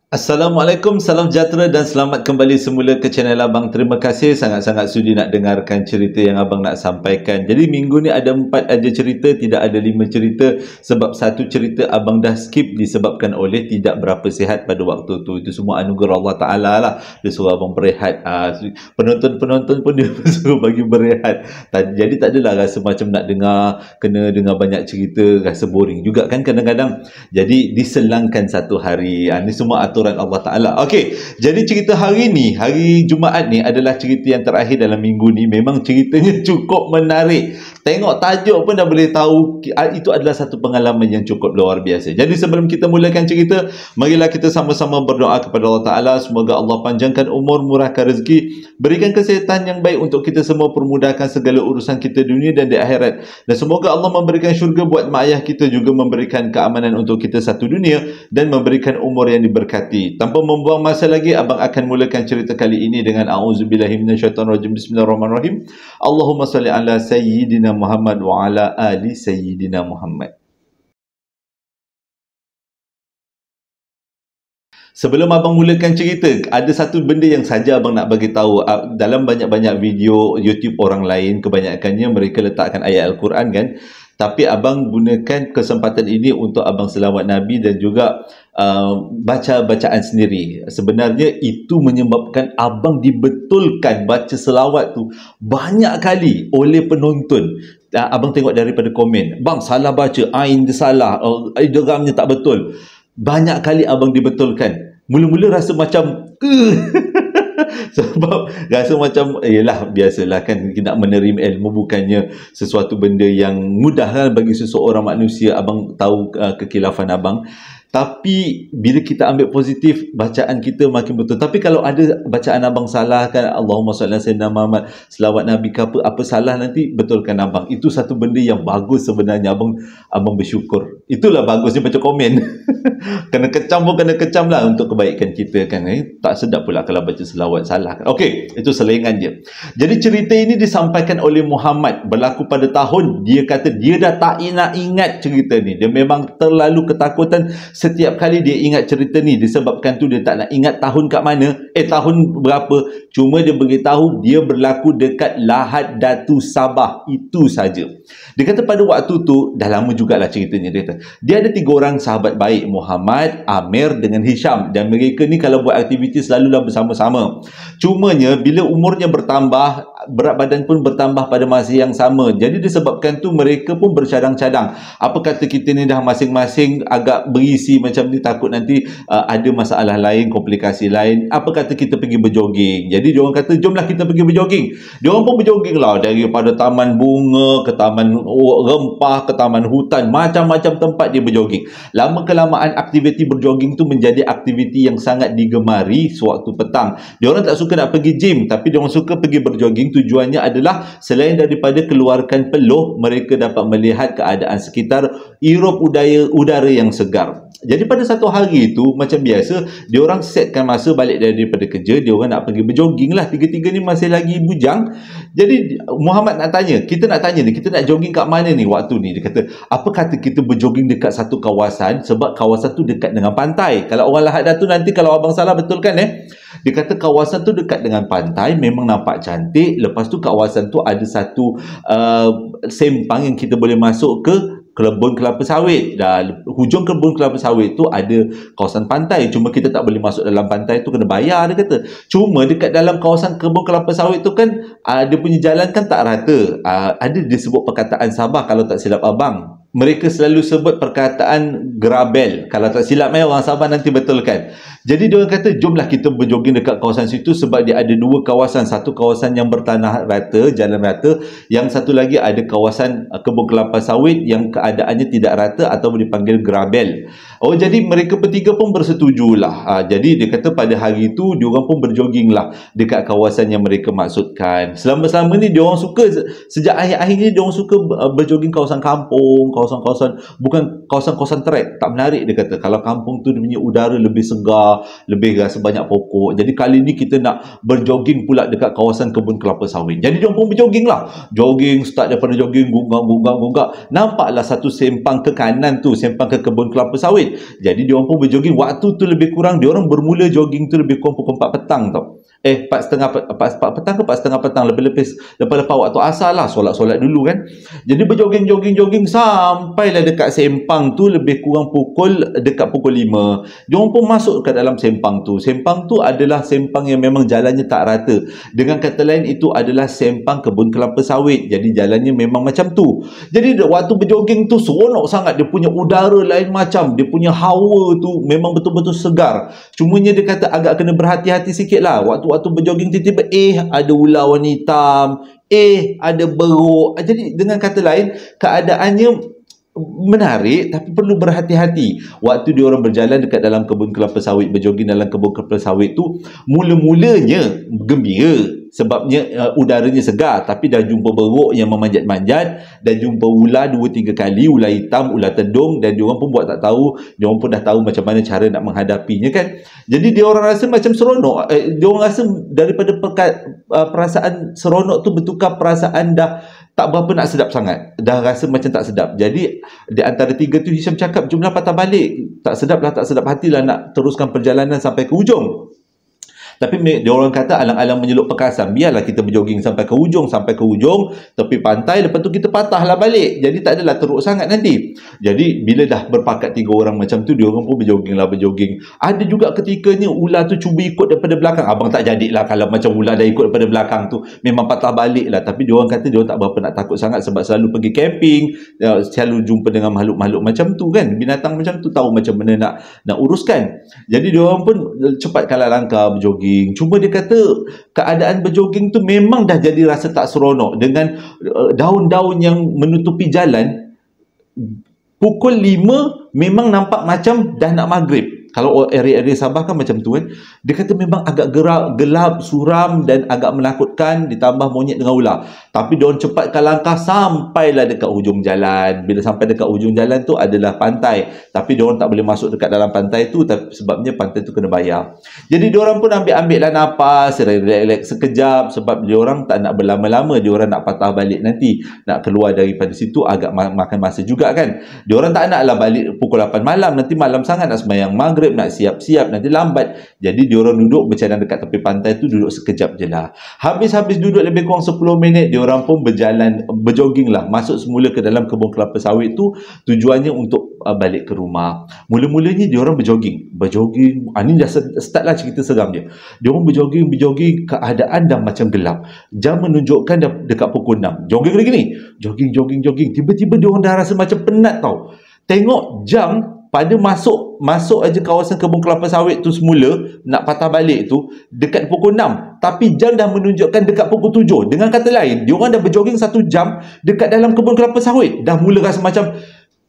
Assalamualaikum, salam sejahtera dan selamat kembali semula ke channel Abang. Terima kasih sangat-sangat sudi nak dengarkan cerita yang Abang nak sampaikan. Jadi minggu ni ada 4 aja cerita, tidak ada 5 cerita. Sebab satu cerita Abang dah skip disebabkan oleh tidak berapa sihat pada waktu tu. Itu semua anugerah Allah Ta'ala lah. Dia suruh Abang berehat. Penonton-penonton pun dia suruh bagi berehat. Jadi tak adalah rasa macam nak kena dengar banyak cerita, rasa boring juga kan kadang-kadang. Jadi diselangkan satu hari. Ini semua aturan Allah Ta'ala. Okey, jadi cerita hari ni, hari Jumaat ni adalah cerita yang terakhir dalam minggu ni. Memang ceritanya cukup menarik. Tengok tajuk pun dah boleh tahu itu adalah satu pengalaman yang cukup luar biasa. Jadi sebelum kita mulakan cerita, marilah kita sama-sama berdoa kepada Allah Ta'ala. Semoga Allah panjangkan umur, murahkan rezeki, berikan kesihatan yang baik untuk kita semua, permudahkan segala urusan kita dunia dan di akhirat. Dan semoga Allah memberikan syurga buat mak ayah kita, juga memberikan keamanan untuk kita satu dunia dan memberikan umur yang diberkati. Tanpa membuang masa lagi, Abang akan mulakan cerita kali ini dengan a'udzubillahi minasyaitonirrajim. Bismillahirrahmanirrahim. Allahumma salli ala sayyidina Muhammad wa ala ali sayyidina Muhammad. Sebelum Abang mulakan cerita, ada satu benda yang saja Abang nak bagi tahu. Dalam banyak-banyak video YouTube orang lain, kebanyakannya mereka letakkan ayat Al-Quran kan. Tapi Abang gunakan kesempatan ini untuk Abang selawat Nabi dan juga baca bacaan sendiri. Sebenarnya itu menyebabkan Abang dibetulkan baca selawat tu banyak kali oleh penonton. Abang tengok daripada komen, bang salah baca, ain dia salah, idghamnya tak betul. Banyak kali Abang dibetulkan. Mula-mula rasa macam sebab rasa macam yelah, biasalah kan, kita nak menerima ilmu bukannya sesuatu benda yang mudah kan bagi seseorang manusia. Abang tahu kekilafan Abang. Tapi bila kita ambil positif, bacaan kita makin betul. Tapi kalau ada bacaan Abang salah kan, Allahumma salli ala sayyidina Muhammad, selawat Nabi ke apa salah, nanti betulkan Abang. Itu satu benda yang bagus sebenarnya. Abang bersyukur. Itulah bagusnya baca komen. Kena kecam pun kena kecam lah untuk kebaikan kita kan. Tak sedap pula kalau baca selawat salah. Okey, itu selengan je. Jadi cerita ini disampaikan oleh Muhammad, berlaku pada tahun, dia kata dia dah tak nak ingat cerita ni. Dia memang terlalu ketakutan. Setiap kali dia ingat cerita ni, disebabkan tu dia tak nak ingat tahun kat mana, tahun berapa. Cuma dia beritahu dia berlaku dekat Lahad Datu Sabah. Itu saja. Dia kata pada waktu tu, dah lama jugalah ceritanya. Dia kata dia ada 3 orang sahabat baik, Muhammad, Amir dengan Hisham. Dan mereka ni kalau buat aktiviti selalulah bersama-sama. Cumanya bila umurnya bertambah, berat badan pun bertambah pada masa yang sama. Jadi disebabkan tu mereka pun bercadang-cadang. Apa kata kita ni dah masing-masing agak berisi macam ni, takut nanti ada masalah lain, komplikasi lain. Apa kata kita pergi berjoging. Jadi diorang kata jomlah kita pergi berjoging. Diorang pun berjoging lah, daripada taman bunga ke taman rempah ke taman hutan, macam-macam tempat dia berjoging. Lama kelamaan aktiviti berjoging tu menjadi aktiviti yang sangat digemari sewaktu petang. Diorang tak suka nak pergi gym, tapi diorang suka pergi berjoging. Tujuannya adalah selain daripada keluarkan peluh, mereka dapat melihat keadaan sekitar, hirup udara yang segar. Jadi pada satu hari itu, macam biasa, diorang setkan masa balik daripada kerja, diorang nak pergi berjoging lah. Tiga-tiga ni masih lagi bujang. Jadi Muhammad nak tanya, kita nak jogging kat mana ni waktu ni? Dia kata, apa kata kita berjoging dekat satu kawasan, sebab kawasan tu dekat dengan pantai. Kalau orang Lahad Datu nanti kalau abang salah betulkan Dia kata kawasan tu dekat dengan pantai, memang nampak cantik. Lepas tu kawasan tu ada satu sempang yang kita boleh masuk ke kebun kelapa sawit. Dan hujung kebun kelapa sawit tu ada kawasan pantai. Cuma kita tak boleh masuk dalam pantai tu, kena bayar, dia kata. Cuma dekat dalam kawasan kebun kelapa sawit tu kan, dia punya jalan kan tak rata. Ada disebut perkataan Sabah kalau tak silap abang. Mereka selalu sebut perkataan gerabel. Kalau tak silap orang Sabah nanti betulkan. Jadi dia kata jomlah kita berjoging dekat kawasan situ, sebab dia ada 2 kawasan. Satu kawasan yang bertanah rata, jalan rata. Yang satu lagi ada kawasan kebun kelapa sawit yang keadaannya tidak rata atau dipanggil gerabel. Jadi mereka bertiga pun bersetujulah. Jadi dia kata pada hari itu diorang pun berjoging lah dekat kawasan yang mereka maksudkan. Selama-selama ni diorang suka, sejak akhir-akhir ni diorang suka berjoging kawasan kampung, bukan kawasan-kawasan trek, tak menarik dia kata. Kalau kampung tu dia punya udara lebih segar, lebih rasa banyak pokok. Jadi kali ni kita nak berjoging pula dekat kawasan kebun kelapa sawit. Jadi dia pun berjoging lah. Jogging, start daripada jogging, gunggak. Nampaklah satu sempang ke kanan tu, sempang ke kebun kelapa sawit. Jadi dia pun berjoging. Waktu tu lebih kurang, dia orang bermula jogging tu lebih kurang pukul 4 petang tau. 4 petang ke 4:30 petang, lepas waktu asar lah, solat dulu kan. Jadi berjogging sampailah dekat sempang tu lebih kurang dekat pukul 5. Diorang pun masuk ke dalam sempang tu. Sempang tu adalah sempang yang memang jalannya tak rata. Dengan kata lain, itu adalah sempang kebun kelapa sawit. Jadi jalannya memang macam tu. Jadi waktu berjogging tu seronok sangat. Dia punya udara lain macam, dia punya hawa tu memang betul-betul segar. Cumanya dia kata agak kena berhati-hati sikit lah. Waktu berjogging tiba-tiba ada ular warna hitam, ada beruk. Jadi dengan kata lain, keadaannya menarik tapi perlu berhati-hati. Waktu dia orang berjalan dekat dalam kebun kelapa sawit, berjogging dalam kebun kelapa sawit tu, mula-mulanya gembira sebabnya udaranya segar, tapi dah jumpa beruk yang memanjat-manjat, dah jumpa ular 2-3 kali, ular hitam, ular tedung, dan dia orang pun buat tak tahu, dia orang pun dah tahu macam mana cara nak menghadapinya kan. Jadi dia orang rasa macam seronok, dia orang rasa daripada perasaan seronok tu bertukar perasaan dah tak berapa nak sedap sangat, dah rasa macam tak sedap. Jadi di antara 3 tu Hisham cakap, jomlah patah balik, tak sedap hatilah nak teruskan perjalanan sampai ke ujung. Tapi dia orang kata alang-alang menyeluk perkasan, biarlah kita berjoging sampai ke ujung tepi pantai, lepas tu kita patahlah balik. Jadi tak adalah teruk sangat nanti. Jadi bila dah berpakat 3 orang macam tu, dia orang pun berjoging. Ada juga ketikanya ular tu cuba ikut daripada belakang. Abang tak jadilah kalau macam ular dah ikut daripada belakang tu, memang patah balik lah. Tapi dia orang kata dia orang tak berapa nak takut sangat sebab selalu pergi camping, selalu jumpa dengan makhluk-makhluk macam tu kan, binatang macam tu, tahu macam mana nak uruskan. Jadi dia orang pun cepat kalah langkah berjoging. Cuma dia kata keadaan berjoging tu memang dah jadi rasa tak seronok dengan daun-daun yang menutupi jalan. Pukul 5 memang nampak macam dah nak maghrib. Kalau area-area Sabah kan macam tu kan. Dia kata memang agak gelap, suram dan agak menakutkan, ditambah monyet dengan ular. Tapi diorang cepatkan langkah sampailah dekat hujung jalan. Bila sampai dekat hujung jalan tu adalah pantai. Tapi diorang tak boleh masuk dekat dalam pantai tu sebabnya pantai tu kena bayar. Jadi diorang pun ambil lah nafas, relax sekejap sebab diorang tak nak berlama-lama. Diorang nak patah balik nanti. Nak keluar daripada situ agak makan masa juga kan. Diorang tak naklah balik pukul 8 malam. Nanti malam sangat nak sembahyang maghrib, nak siap-siap, nanti lambat. Jadi diorang duduk bercadang dekat tepi pantai tu, duduk sekejap je lah. Habis duduk lebih kurang 10 minit, diorang pun berjogging lah, masuk semula ke dalam kebun kelapa sawit tu. Tujuannya untuk balik ke rumah. Mula-mulanya diorang berjogging. Ni dah start lah cerita seram dia. Diorang berjogging, keadaan dah macam gelap. Jam menunjukkan dah dekat pukul 6. Jogging lagi ni. Jogging. Tiba-tiba diorang dah rasa macam penat tau. Tengok jam, pada masuk aja kawasan kebun kelapa sawit tu semula, nak patah balik tu dekat pukul 6, tapi jam dah menunjukkan dekat pukul 7. Dengan kata lain, diorang dah berjoging 1 jam dekat dalam kebun kelapa sawit. Dah mula rasa macam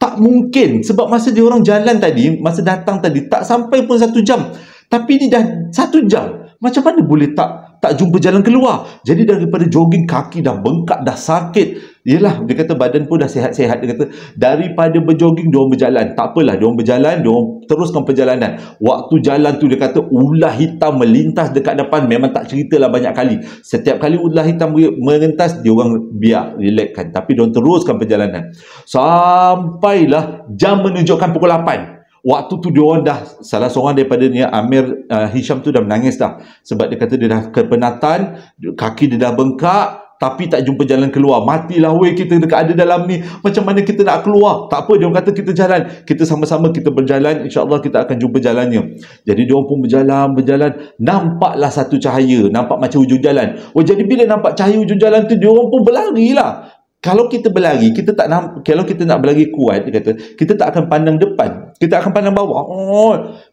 tak mungkin, sebab masa diorang jalan tadi, masa datang tadi tak sampai pun 1 jam, tapi ni dah 1 jam. Macam mana boleh tak jumpa jalan keluar? Jadi daripada jogging, kaki dah bengkak, dah sakit. Yelah, dia kata badan pun dah sihat-sihat. Dia kata daripada berjogging, diorang berjalan. Tak apalah, diorang berjalan, diorang teruskan perjalanan. Waktu jalan tu, dia kata ular hitam melintas dekat depan. Memang tak ceritalah banyak kali. Setiap kali ular hitam melintas, diorang biar, relaxkan. Tapi diorang teruskan perjalanan. Sampailah jam menunjukkan pukul 8. Waktu tu diorang dah, salah seorang daripada ni Amir Hisham tu dah menangis dah. Sebab dia kata dia dah kepenatan, kaki dia dah bengkak, tapi tak jumpa jalan keluar. Matilah weh, kita dekat ada dalam ni, macam mana kita nak keluar? Tak apa, diorang kata kita jalan, kita sama-sama kita berjalan, insyaAllah kita akan jumpa jalannya. Jadi diorang pun berjalan. Nampaklah satu cahaya, nampak macam hujung jalan. Jadi bila nampak cahaya hujung jalan tu, diorang pun berlari lah. Kalau kita berlari, kalau kita nak berlari kuat, dia kata, kita tak akan pandang depan, kita akan pandang bawah.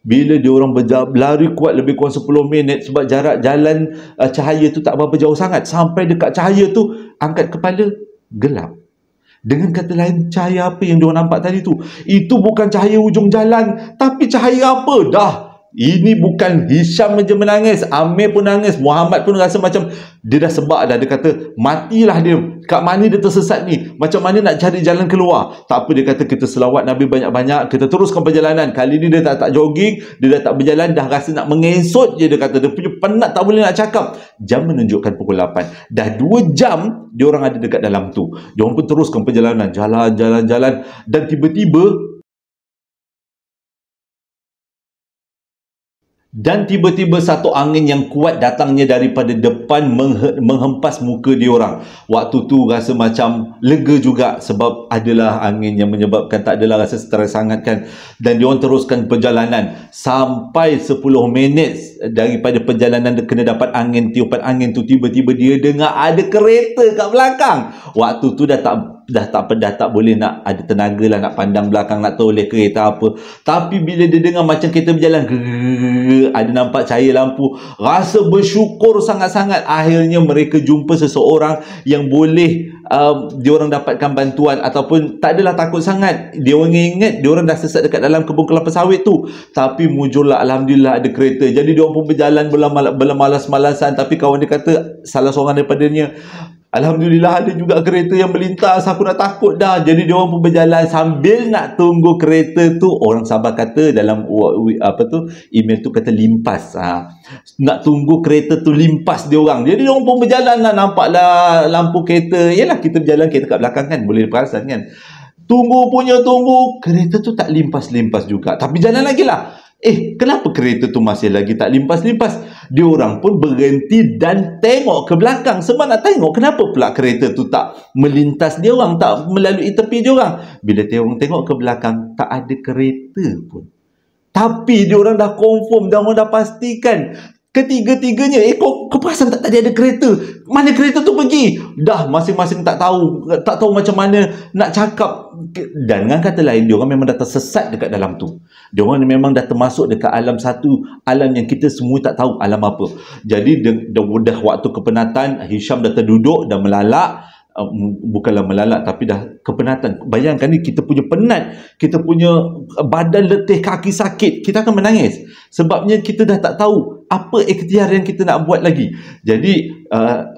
Bila diorang berlari kuat lebih kurang 10 minit, sebab jarak jalan cahaya tu tak berapa jauh sangat. Sampai dekat cahaya tu, angkat kepala, gelap. Dengan kata lain, cahaya apa yang diorang nampak tadi tu? Itu bukan cahaya hujung jalan, tapi cahaya apa? Ini bukan Hisham je menangis, Amir pun nangis, Muhammad pun rasa macam dia dah sebab dah. Dia kata matilah dia, kat mana dia tersesat ni, macam mana nak cari jalan keluar. Tak apa, dia kata kita selawat Nabi banyak-banyak, kita teruskan perjalanan. Kali ni dia tak jogging, dia dah tak berjalan, dah rasa nak mengesot je. Dia kata dia punya penat, tak boleh nak cakap. Jam menunjukkan pukul 8, dah 2 jam dia orang ada dekat dalam tu. Dia orang pun teruskan perjalanan, jalan, dan tiba-tiba satu angin yang kuat datangnya daripada depan menghempas muka dia orang. Waktu tu rasa macam lega juga sebab adalah angin yang menyebabkan tak adalah rasa stres sangat kan. Dan dia orang teruskan perjalanan sampai 10 minit daripada perjalanan dia kena dapat angin, tiupan angin tu, tiba-tiba dia dengar ada kereta kat belakang. Waktu tu dah tak boleh nak ada tenaga lah nak pandang belakang, nak tahu kereta apa. Tapi bila dia dengar macam kereta berjalan, ada nampak cahaya lampu, rasa bersyukur sangat-sangat. Akhirnya mereka jumpa seseorang yang boleh diorang dapatkan bantuan, ataupun tak adalah takut sangat. Diorang ingat diorang dah sesat dekat dalam kebun kelapa sawit tu, tapi mujurlah alhamdulillah ada kereta. Jadi diorang pun berjalan bermalas-malasan. Tapi kawan dia kata, salah seorang daripadanya, alhamdulillah ada juga kereta yang melintas, aku dah takut dah. Jadi dia orang pun berjalan sambil nak tunggu kereta tu. Orang Sabah kata dalam email tu kata limpas. Nak tunggu kereta tu limpas dia orang. Jadi dia orang pun berjalan lah, nampaklah lampu kereta. Yalah, kita berjalan, kereta kat belakang kan, boleh perasan kan. Tunggu, kereta tu tak limpas-limpas juga. Tapi jalan lagi lah. Kenapa kereta tu masih lagi tak limpas-limpas? Dia orang pun berhenti dan tengok ke belakang sebab nak tengok kenapa pula kereta tu tak melintas dia orang, tak melalui tepi dia orang. Bila dia orang tengok ke belakang, tak ada kereta pun. Tapi dia orang dah confirm, dia orang dah pastikan. Ketiga-tiganya, kau perasan tak tadi ada kereta? Mana kereta tu pergi? Dah masing-masing tak tahu macam mana nak cakap. Dan dengan kata lain, dia orang memang dah tersesat dekat dalam tu. Dia orang memang dah termasuk dekat alam satu, alam yang kita semua tak tahu alam apa. Jadi dah waktu kepenatan, Hisham dah terduduk, dah melalak. Bukanlah melalak, tapi dah kepenatan. Bayangkan ni, kita punya penat, kita punya badan letih, kaki sakit, kita akan menangis. Sebabnya kita dah tak tahu apa ikhtiar yang kita nak buat lagi. Jadi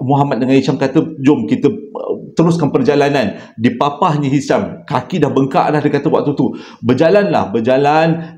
Muhammad dengan Hisham kata, jom kita teruskan perjalanan. Dipapahnya Hisham, kaki dah bengkak dah, dia kata waktu tu. Berjalan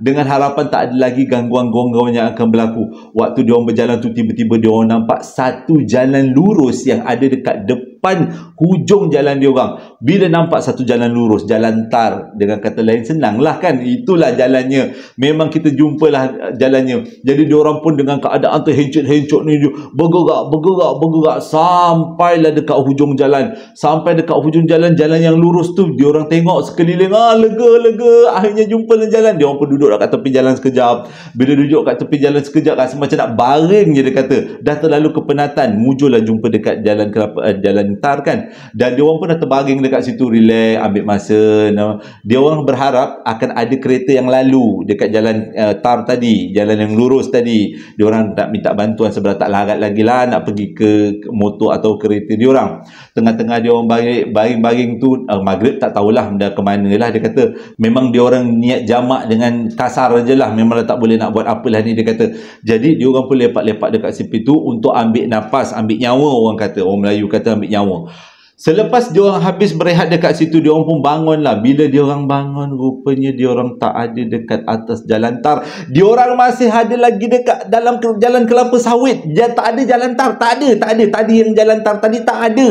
dengan harapan tak ada lagi gangguan-gangguan yang akan berlaku. Waktu dia orang berjalan tu, tiba-tiba dia orang nampak satu jalan lurus yang ada dekat depan hujung jalan dia orang. Bila nampak satu jalan lurus, jalan tar, dengan kata lain senanglah kan, itulah jalannya. Memang kita jumpalah jalannya. Jadi dia orang pun dengan keadaan terhencot-hencot ni, bergerak sampailah dekat hujung jalan. Sampai dekat hujung jalan yang lurus tu, dia orang tengok sekeliling, lega. Akhirnya jumpa jalan. Dia orang pun duduk kat tepi jalan sekejap. Bila duduk kat tepi jalan sekejap, rasa macam nak baring je, dia kata. Dah terlalu kepenatan, mujurlah jumpa dekat jalan tar kan. Dan dia orang pun dah terbaring dekat situ, relax, ambil masa. Dia orang berharap akan ada kereta yang lalu dekat jalan tar tadi, jalan yang lurus tadi. Dia orang tak minta bantuan sebab tak larat lagi lah nak pergi ke motor atau kereta dia orang. Tengah-tengah dia orang baring tu, maghrib tak tahulah dah ke mana lah. Dia kata memang dia orang niat jamak dengan kasar je lah, memang tak boleh nak buat apalah ni, dia kata. Jadi dia orang pun lepak-lepak dekat situ tu untuk ambil nafas, ambil nyawa, orang kata, orang Melayu kata ambil nyawa. Selepas dia orang habis berehat dekat situ, dia orang pun bangun lah. Bila dia orang bangun, rupanya dia orang tak ada dekat atas jalan tar. Dia orang masih ada lagi dekat dalam jalan kelapa sawit. Dia tak ada jalan tar, tak ada. Tadi yang jalan tar tadi tak ada.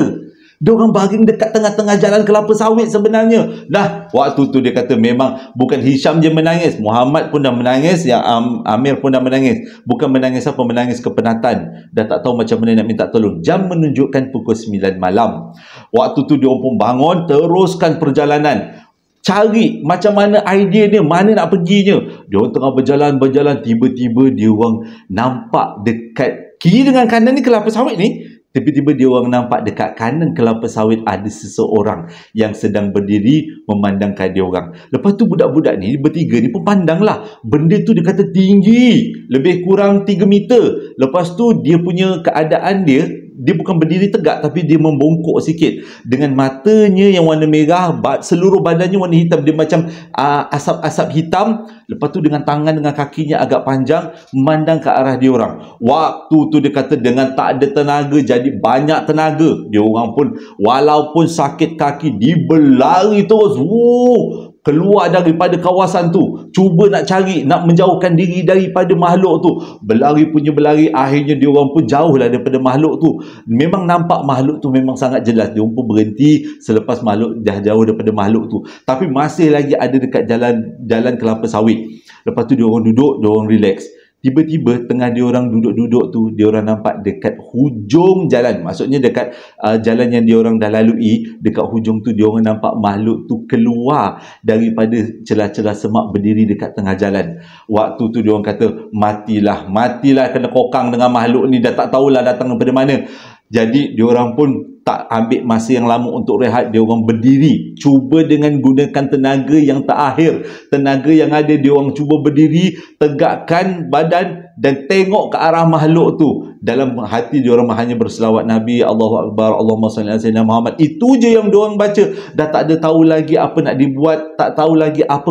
Dia orang baring dekat tengah-tengah jalan kelapa sawit sebenarnya. Dah, waktu tu dia kata memang bukan Hisham je menangis, Muhammad pun dah menangis, yang Amir pun dah menangis. Bukan menangis apa, menangis kepenatan. Dah tak tahu macam mana nak minta tolong. Jam menunjukkan pukul 9 malam. Waktu tu dia orang pun bangun, teruskan perjalanan. Cari macam mana idea dia, mana nak perginya. Dia orang tengah berjalan, tiba-tiba dia orang nampak dekat kiri dengan kanan ni kelapa sawit ni. Tiba-tiba dia orang nampak dekat kanan kelapa sawit ada seseorang yang sedang berdiri memandangkan dia orang. Lepas tu budak-budak ni bertiga ni pun pandanglah. Benda tu dia kata tinggi, lebih kurang 3 meter. Lepas tu dia punya keadaan dia dia bukan berdiri tegak, tapi dia membongkok sikit. Dengan matanya yang warna merah, seluruh badannya warna hitam. Dia macam asap-asap hitam. Lepas tu dengan tangan, dengan kakinya agak panjang, memandang ke arah dia orang. Waktu tu dia kata dengan tak ada tenaga, jadi banyak tenaga. Dia orang pun walaupun sakit kaki, dia berlari terus. Keluar daripada kawasan tu, cuba nak cari, nak menjauhkan diri daripada makhluk tu. Berlari punya berlari, akhirnya dia orang pun jauhlah daripada makhluk tu. Memang nampak makhluk tu memang sangat jelas. Dia orang pun berhenti selepas makhluk dah jauh daripada makhluk tu. Tapi masih lagi ada dekat jalan kelapa sawit. Lepas tu dia orang duduk, dia orang relax. Tiba-tiba tengah dia orang duduk-duduk tu, dia orang nampak dekat hujung jalan, maksudnya dekat jalan yang dia orang dah lalui, dekat hujung tu dia orang nampak makhluk tu keluar daripada celah-celah semak, berdiri dekat tengah jalan. Waktu tu dia orang kata, matilah kena kokang dengan makhluk ni, dah tak tahulah datang daripada mana. Jadi dia orang pun tak ambil masa yang lama untuk rehat. Dia orang berdiri, cuba dengan gunakan tenaga yang tak akhir, tenaga yang ada. Dia orang cuba berdiri, tegakkan badan dan tengok ke arah makhluk tu. Dalam hati dia orang hanya berselawat Nabi, Allahu Akbar, Allahumma salli ala sayyidina Muhammad. Itu je yang dia orang baca. Dah tak ada tahu lagi apa nak dibuat, tak tahu lagi apa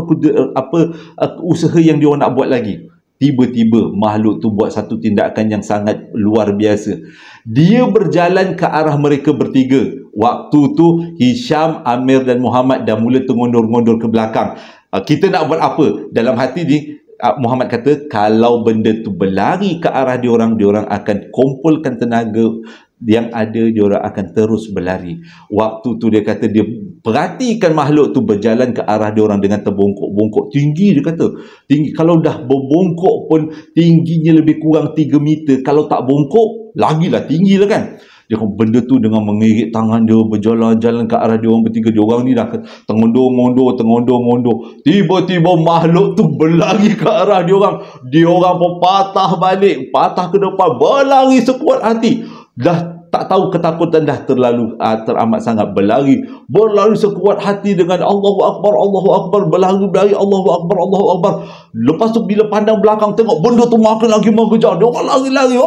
usaha yang dia orang nak buat lagi. Tiba-tiba makhluk tu buat satu tindakan yang sangat luar biasa. Dia berjalan ke arah mereka bertiga. Waktu tu Hisham, Amir dan Muhammad dah mula terngondur-ngondur ke belakang. Kita nak buat apa? Dalam hati ni Muhammad kata, kalau benda tu berlari ke arah diorang akan kumpulkan tenaga yang ada, diorang akan terus berlari. Waktu tu dia kata, dia perhatikan makhluk tu berjalan ke arah diorang dengan terbongkok-bongkok tinggi. Dia kata tinggi, kalau dah berbongkok pun tingginya lebih kurang 3 meter. Kalau tak bongkok, lagilah tinggi lah kan. Dia kata benda tu dengan mengirik tangan dia, berjalan-jalan ke arah diorang bertiga. Diorang ni dah tengondor-ngondor. Tiba-tiba makhluk tu berlari ke arah diorang. Diorang pun patah balik, patah ke depan, berlari sekuat hati. Dah tak tahu, ketakutan dah terlalu teramat sangat. Berlari sekuat hati dengan Allahu Akbar, berlari Allahu Akbar. Lepas tu bila pandang belakang, tengok benda tu makin lagi mengejar. Dia orang lari,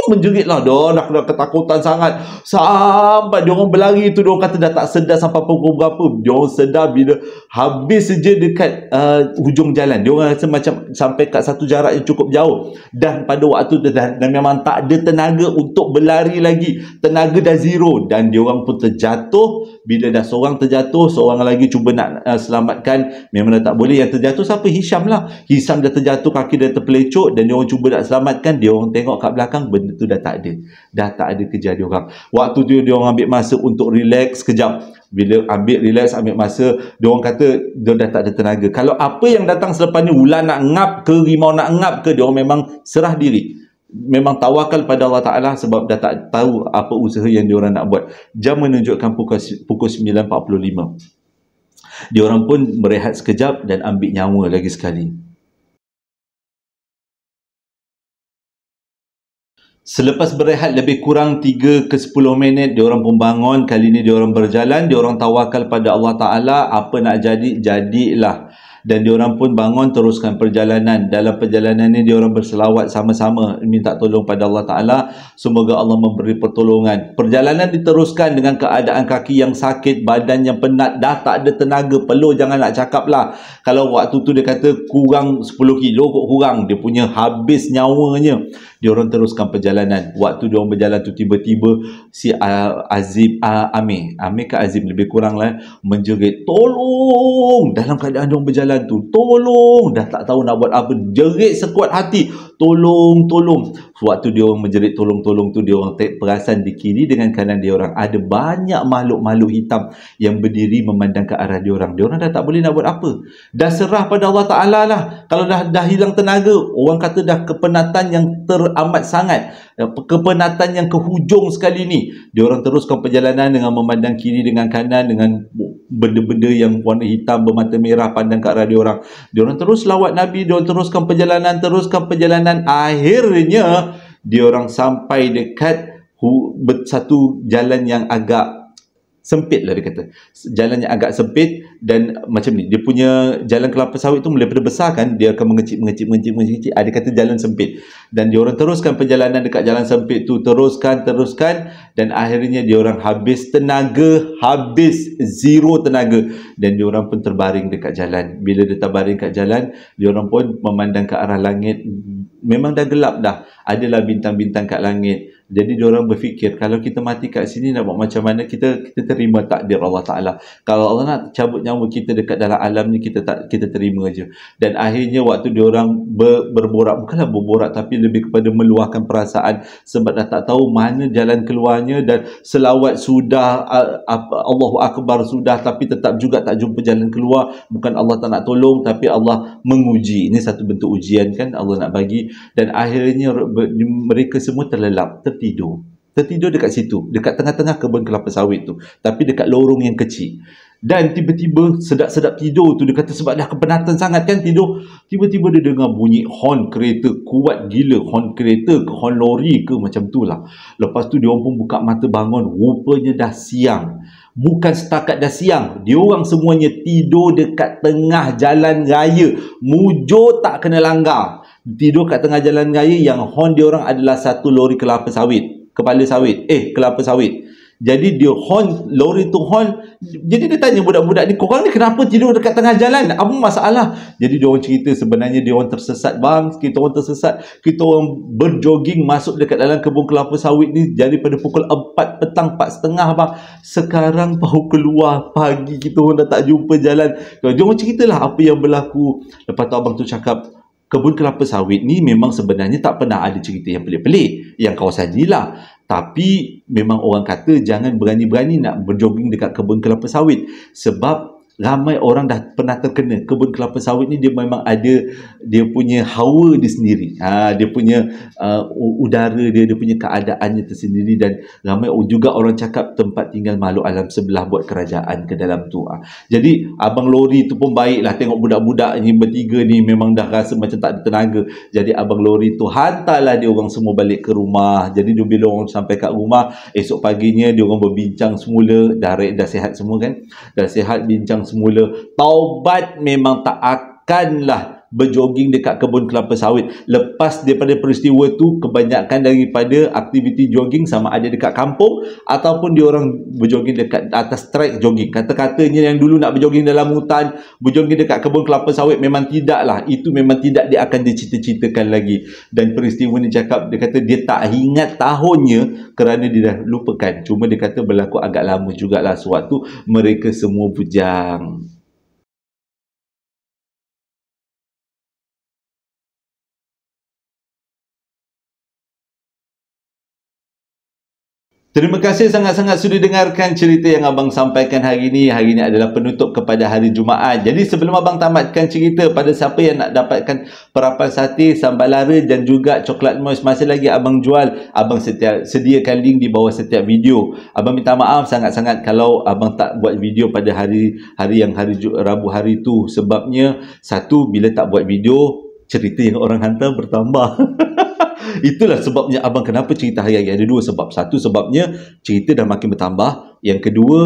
menjeritlah. Dia dah kena ketakutan sangat. Sampai dia orang berlari tu, dia orang kata dah tak sedar sampai pukul berapa. Dia orang sedar bila habis saja dekat hujung jalan. Dia orang rasa macam sampai kat satu jarak yang cukup jauh. Dan pada waktu tu dah memang tak ada tenaga untuk berlari lagi. Tenaga dah zero. Dan dia orang pun terjatuh. Bila dah seorang terjatuh, seorang lagi cuba nak selamatkan. Memang dah tak boleh. Yang terjatuh siapa? Hisham lah. Hisham dah terjatuh, kaki dah terpelecok. Dan dia orang cuba nak selamatkan. Dia orang tengok kat belakang, benda tu dah tak ada. Dah tak ada kejar dia orang. Waktu tu dia orang ambil masa untuk relax sekejap. Bila ambil masa, dia orang kata dia dah tak ada tenaga. Kalau apa yang datang selepas ni, ular nak ngap ke, rimau nak ngap ke, dia orang memang serah diri. Memang tawakal pada Allah Ta'ala, sebab dah tak tahu apa usaha yang dia orang nak buat. Jam menunjukkan pukul 9.45. Dia orang pun berehat sekejap dan ambil nyawa lagi sekali. Selepas berehat lebih kurang 3 ke 10 minit, diorang pun bangun. Kali ni diorang berjalan, diorang tawakal pada Allah Ta'ala. Apa nak jadi, jadilah. Dan diorang pun bangun, teruskan perjalanan. Dalam perjalanan ni diorang berselawat sama-sama, minta tolong pada Allah Ta'ala. Semoga Allah memberi pertolongan. Perjalanan diteruskan dengan keadaan kaki yang sakit, badan yang penat, dah tak ada tenaga. Peluh jangan nak cakap lah. Kalau waktu tu dia kata kurang 10 kilo kok kurang. Dia punya habis nyawanya. Diorang teruskan perjalanan. Waktu diorang berjalan tu, tiba-tiba si Amir ke Azim lebih kurang lah, menjerit, tolong. Dalam keadaan diorang berjalan tu, tolong. Dah tak tahu nak buat apa, jerit sekuat hati, tolong. Waktu dia orang menjerit tolong tu, dia orang perasan di kiri dengan kanan dia orang ada banyak makhluk-makhluk hitam yang berdiri memandang ke arah dia orang. Dia orang dah tak boleh nak buat apa. Dah serah pada Allah Ta'ala lah. Kalau dah hilang tenaga, orang kata dah kepenatan yang teramat sangat, kepenatan yang ke hujung sekali ni. Dia orang teruskan perjalanan dengan memandang kiri dengan kanan, dengan benda-benda yang warna hitam bermata merah pandang ke arah dia orang. Dia orang terus lawat Nabi, dia orang teruskan perjalanan. Akhirnya dia orang sampai dekat satu jalan yang agak sempit lah dia kata. Jalannya agak sempit dan macam ni. Dia punya jalan kelapa sawit tu daripada besar kan, dia akan mengecil. Dia kata jalan sempit. Dan dia orang teruskan perjalanan dekat jalan sempit tu, teruskan dan akhirnya dia orang habis tenaga, habis zero tenaga dan dia orang pun terbaring dekat jalan. Bila dia terbaring kat jalan, dia orang pun memandang ke arah langit. Memang dah gelap dah. Adalah bintang-bintang kat langit. Jadi diorang berfikir, kalau kita mati kat sini nak buat macam mana, kita terima takdir Allah Ta'ala. Kalau Allah nak cabut nyawa kita dekat dalam alam ni, kita terima je. Dan akhirnya waktu diorang berborak, bukanlah berborak tapi lebih kepada meluahkan perasaan, sebab dah tak tahu mana jalan keluarnya, dan selawat sudah, Allahu Akbar sudah, tapi tetap juga tak jumpa jalan keluar. Bukan Allah tak nak tolong, tapi Allah menguji. Ini satu bentuk ujian kan Allah nak bagi. Dan akhirnya mereka semua terlelap, tertidur dekat situ, dekat tengah-tengah kebun kelapa sawit tu, tapi dekat lorong yang kecil. Dan tiba-tiba sedap-sedap tidur tu, dia kata sebab dah kepenatan sangat kan tidur, tiba-tiba dia dengar bunyi horn kereta kuat gila, horn kereta ke horn lori ke macam tu lah. Lepas tu dia orang pun buka mata bangun, rupanya dah siang. Bukan setakat dah siang, dia orang semuanya tidur dekat tengah jalan raya, mujur tak kena langgar. Tidur kat tengah jalan raya yang horn dia orang adalah satu lori kelapa sawit, kelapa sawit. Jadi dia horn, lori tu horn. Jadi dia tanya budak-budak ni, korang ni kenapa tidur dekat tengah jalan? Apa masalah? Jadi dia orang cerita sebenarnya dia orang tersesat bang, kita orang tersesat. Kita orang berjoging masuk dekat dalam kebun kelapa sawit ni daripada pukul 4 petang, 4.30 bang. Sekarang baru keluar pagi, kita orang dah tak jumpa jalan. Dia orang ceritalah apa yang berlaku. Lepas tu abang tu cakap, kebun kelapa sawit ni memang sebenarnya tak pernah ada cerita yang pelik-pelik yang kawasan ni lah. Tapi memang orang kata jangan berani-berani nak berjoging dekat kebun kelapa sawit, sebab ramai orang dah pernah terkena. Kebun kelapa sawit ni dia memang ada dia punya hawa dia sendiri. Dia punya udara dia punya keadaannya tersendiri, dan ramai juga orang cakap tempat tinggal makhluk alam sebelah buat kerajaan ke dalam tu. Jadi abang lori tu pun baiklah, tengok budak-budak ni bertiga ni memang dah rasa macam tak ada tenaga. Jadi abang lori tu hantarlah dia orang semua balik ke rumah. Jadi dia bila orang sampai kat rumah, esok paginya dia orang berbincang semula, dah sihat semua kan. Dah sihat, bincang semula. Taubat memang tak akanlah berjoging dekat kebun kelapa sawit. Lepas daripada peristiwa tu, kebanyakan daripada aktiviti jogging sama ada dekat kampung ataupun diorang berjoging dekat atas track jogging. Kata-katanya yang dulu nak berjoging dalam hutan, berjoging dekat kebun kelapa sawit, memang tidak lah. Itu memang tidak dia akan dicita-citakan lagi. Dan peristiwa ni cakap, dia kata dia tak ingat tahunnya kerana dia dah lupakan. Cuma dia kata berlaku agak lama jugalah sewaktu mereka semua bujang. Terima kasih sangat-sangat sudah dengarkan cerita yang abang sampaikan hari ini. Hari ini adalah penutup kepada hari Jumaat. Jadi sebelum abang tamatkan cerita, pada siapa yang nak dapatkan perapan sate, sambal lara dan juga coklat moist masih lagi abang jual, abang sediakan link di bawah setiap video. Abang minta maaf sangat-sangat kalau abang tak buat video pada hari Rabu hari tu. Sebabnya, satu, bila tak buat video, cerita yang orang hantar bertambah. Itulah sebabnya abang kenapa cerita hari-hari. Ada dua sebab. Satu sebabnya cerita dah makin bertambah. Yang kedua,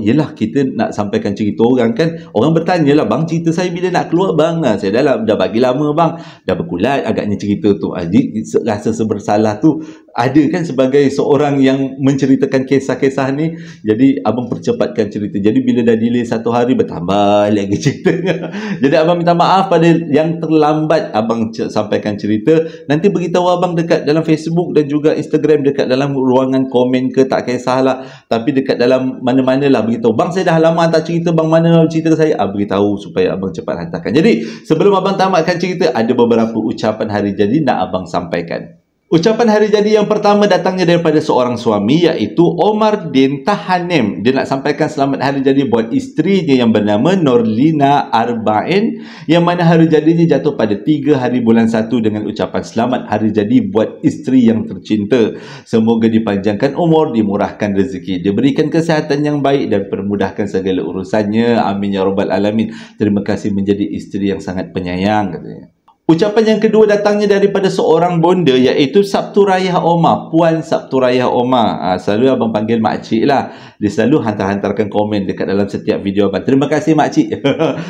yelah kita nak sampaikan cerita orang kan. Orang bertanya lah, bang cerita saya bila nak keluar bang? Saya dah bagi lama bang. Dah berkulat agaknya cerita tu. Jadi rasa sebersalah tu ada kan sebagai seorang yang menceritakan kisah-kisah ni. Jadi abang percepatkan cerita. Jadi bila dah delay 1 hari, bertambah lagi ceritanya. Jadi abang minta maaf pada yang terlambat abang sampaikan cerita. Nanti beritahu abang dekat dalam Facebook dan juga Instagram, dekat dalam ruangan komen ke, tak kisahlah. Tapi dekat dalam mana-mana lah beritahu, bang saya dah lama hantar cerita, bang mana cerita saya, beritahu supaya abang cepat hantarkan. Jadi sebelum abang tamatkan cerita, ada beberapa ucapan hari jadi nak abang sampaikan. Ucapan hari jadi yang pertama datangnya daripada seorang suami, iaitu Omar Din Tahanim. Dia nak sampaikan selamat hari jadi buat isterinya yang bernama Norlina Arba'in, yang mana hari jadinya jatuh pada 3 hari bulan 1, dengan ucapan selamat hari jadi buat isteri yang tercinta. Semoga dipanjangkan umur, dimurahkan rezeki, diberikan kesihatan yang baik dan permudahkan segala urusannya. Amin ya rabbal alamin. Terima kasih menjadi isteri yang sangat penyayang, katanya. Ucapan yang kedua datangnya daripada seorang bonda, iaitu Sabtu Raya Omar, Puan Sabtu Raya Omar. Selalu abang panggil makcik lah. Dia selalu hantar-hantarkan komen dekat dalam setiap video abang. Terima kasih makcik.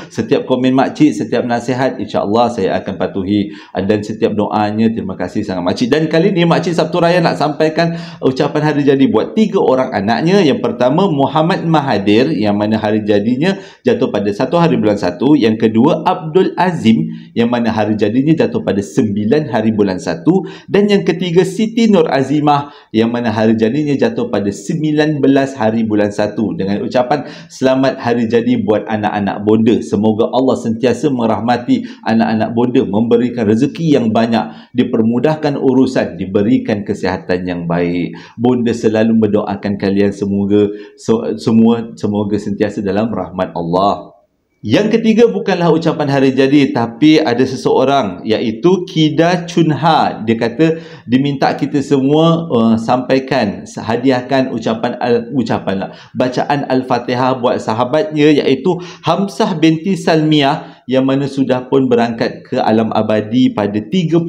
Setiap komen makcik, setiap nasihat, insya-Allah saya akan patuhi. Dan setiap doanya, terima kasih sangat makcik. Dan kali ni makcik Sabtu Raya nak sampaikan ucapan hari jadi buat 3 orang anaknya. Yang pertama Muhammad Mahathir, yang mana hari jadinya jatuh pada 1 hari bulan 1. Yang kedua Abdul Azim, yang mana hari jadinya jatuh pada 9 hari bulan 1. Dan yang ketiga Siti Nur Azimah, yang mana hari jadinya jatuh pada 19 hari bulan 1. Dengan ucapan selamat hari jadi buat anak-anak bonda. Semoga Allah sentiasa merahmati anak-anak bonda, memberikan rezeki yang banyak, dipermudahkan urusan, diberikan kesihatan yang baik. Bonda selalu mendoakan kalian semoga sentiasa dalam rahmat Allah. Yang ketiga bukanlah ucapan hari jadi, tapi ada seseorang, iaitu Kida Chunha. Dia kata diminta kita semua sampaikan, hadiahkan bacaan Al-Fatihah buat sahabatnya, iaitu Hamsah binti Salmiah, yang mana sudah pun berangkat ke alam abadi pada 31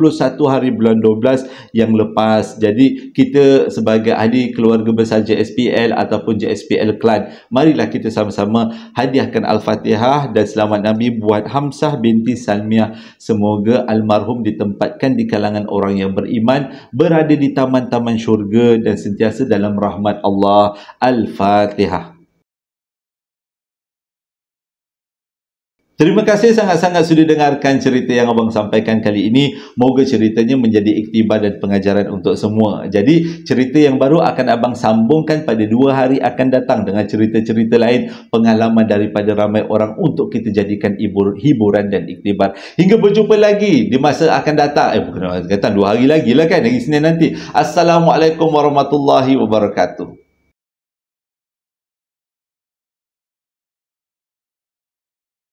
hari bulan 12 yang lepas. Jadi kita sebagai ahli keluarga besar JSPL ataupun JSPL Klan, marilah kita sama-sama hadiahkan Al-Fatihah dan selamat Nabi buat Hamsah binti Salmiah. Semoga almarhum ditempatkan di kalangan orang yang beriman, berada di taman-taman syurga dan sentiasa dalam rahmat Allah. Al-Fatihah. Terima kasih sangat-sangat sudah dengarkan cerita yang abang sampaikan kali ini. Moga ceritanya menjadi iktibar dan pengajaran untuk semua. Jadi cerita yang baru akan abang sambungkan pada 2 hari akan datang dengan cerita-cerita lain, pengalaman daripada ramai orang untuk kita jadikan hiburan dan iktibar. Hingga berjumpa lagi di masa akan datang. Bukan datang 2 hari lagi lah kan, hari Isnin nanti. Assalamualaikum warahmatullahi wabarakatuh.